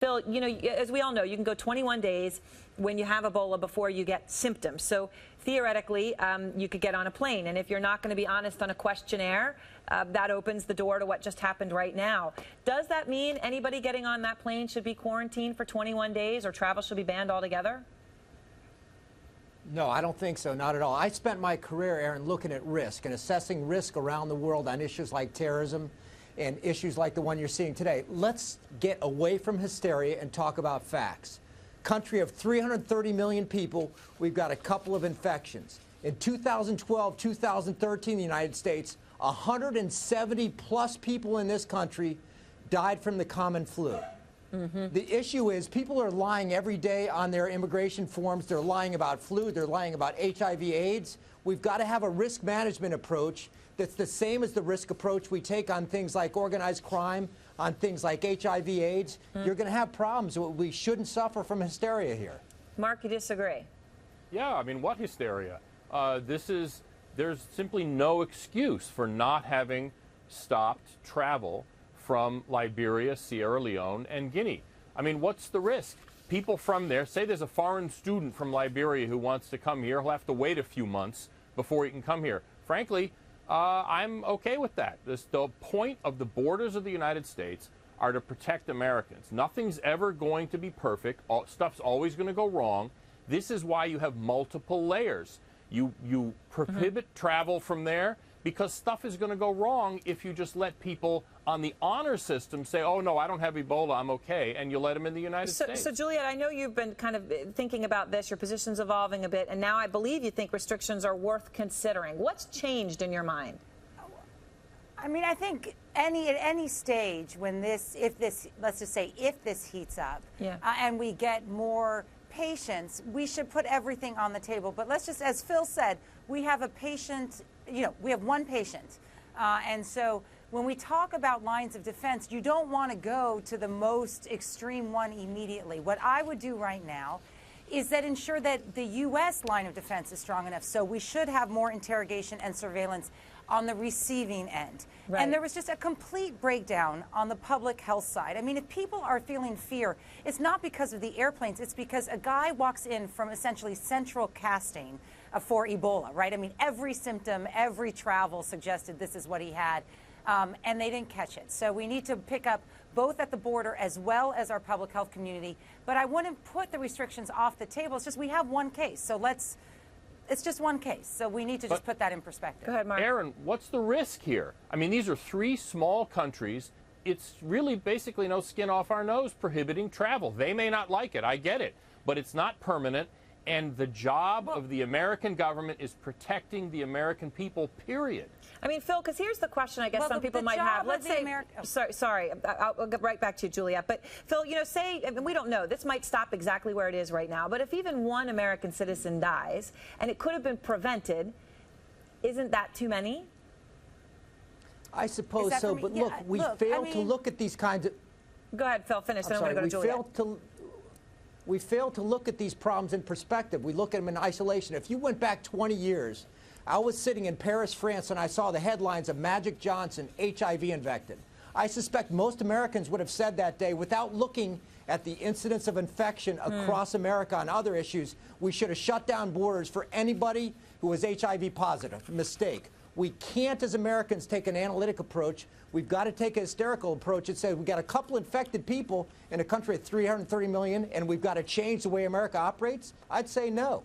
Phil, you know, as we all know, you can go 21 days when you have Ebola before you get symptoms. So theoretically, you could get on a plane. And if you're not going to be honest on a questionnaire, that opens the door to what just happened right now. Does that mean anybody getting on that plane should be quarantined for 21 days or travel should be banned altogether? No, I don't think so. Not at all. I spent my career, Aaron, looking at risk and assessing risk around the world on issues like terrorism and issues like the one you're seeing today. Let's get away from hysteria and talk about facts. Country of 330 million people, we've got a couple of infections. In 2012, 2013, the United States, 170 plus people in this country died from the common flu. The issue is people are lying every day on their immigration forms. They're lying about flu. They're lying about HIV/AIDS. We've got to have a risk management approach that's the same as the risk approach we take on things like organized crime, on things like HIV/AIDS. You're going to have problems. We shouldn't suffer from hysteria here. Mark, you disagree? Yeah, I mean, what hysteria? There's simply no excuse for not having stopped travel from Liberia, Sierra Leone, and Guinea. I mean, what's the risk? People from there, say there's a foreign student from Liberia who wants to come here, he'll have to wait a few months before he can come here. Frankly, I'm okay with that. The point of the borders of the United States are to protect Americans. Nothing's ever going to be perfect. Stuff's always going to go wrong. This is why you have multiple layers. You prohibit travel from there because stuff is going to go wrong if you just let people on the honor system say, oh, no, I don't have Ebola, I'm okay, and you let them in the United States. So, Juliette, I know you've been kind of thinking about this. Your position's evolving a bit, and now I believe you think restrictions are worth considering. What's changed in your mind? I mean, I think at any stage when let's just say if this heats up and we get more patients, we should put everything on the table. But let's just, as Phil said, we have a patient, we have one patient. And so when we talk about lines of defense, you don't want to go to the most extreme one immediately. What I would do right now is that ensure that the U.S. line of defense is strong enough. So we should have more interrogation and surveillance on the receiving end. Right. And there was just a complete breakdown on the public health side. I mean, if people are feeling fear, it's not because of the airplanes. It's because a guy walks in from essentially central casting for Ebola, right? I mean, every symptom, every travel suggested this is what he had, and they didn't catch it. So we need to pick up both at the border as well as our public health community. But I wouldn't put the restrictions off the table. It's just we have one case. So it's just one case. So we need to just put that in perspective. Go ahead, Mark. Aaron, what's the risk here? I mean, these are three small countries. It's really basically no skin off our nose prohibiting travel. They may not like it. I get it. But it's not permanent. And the job of the American government is protecting the American people, period. I mean, Phil, because here's the question I guess some people might have. Let's say, sorry, I'll get right back to you, Juliette. But, Phil, say, and we don't know, this might stop exactly where it is right now, but if even one American citizen dies, and it could have been prevented, isn't that too many? I suppose so, but look, we fail to look at these kinds of... Go ahead, Phil, finish, then I'm going to go to Juliette. We fail to look at these problems in perspective. We look at them in isolation. If you went back 20 years, I was sitting in Paris, France, and I saw the headlines of Magic Johnson, HIV infected. I suspect most Americans would have said that day, without looking at the incidence of infection across America on other issues, we should have shut down borders for anybody who was HIV positive. Mistake. We can't, as Americans, take an analytic approach. We've got to take a hysterical approach and say we've got a couple infected people in a country of 330 million, and we've got to change the way America operates. I'd say no.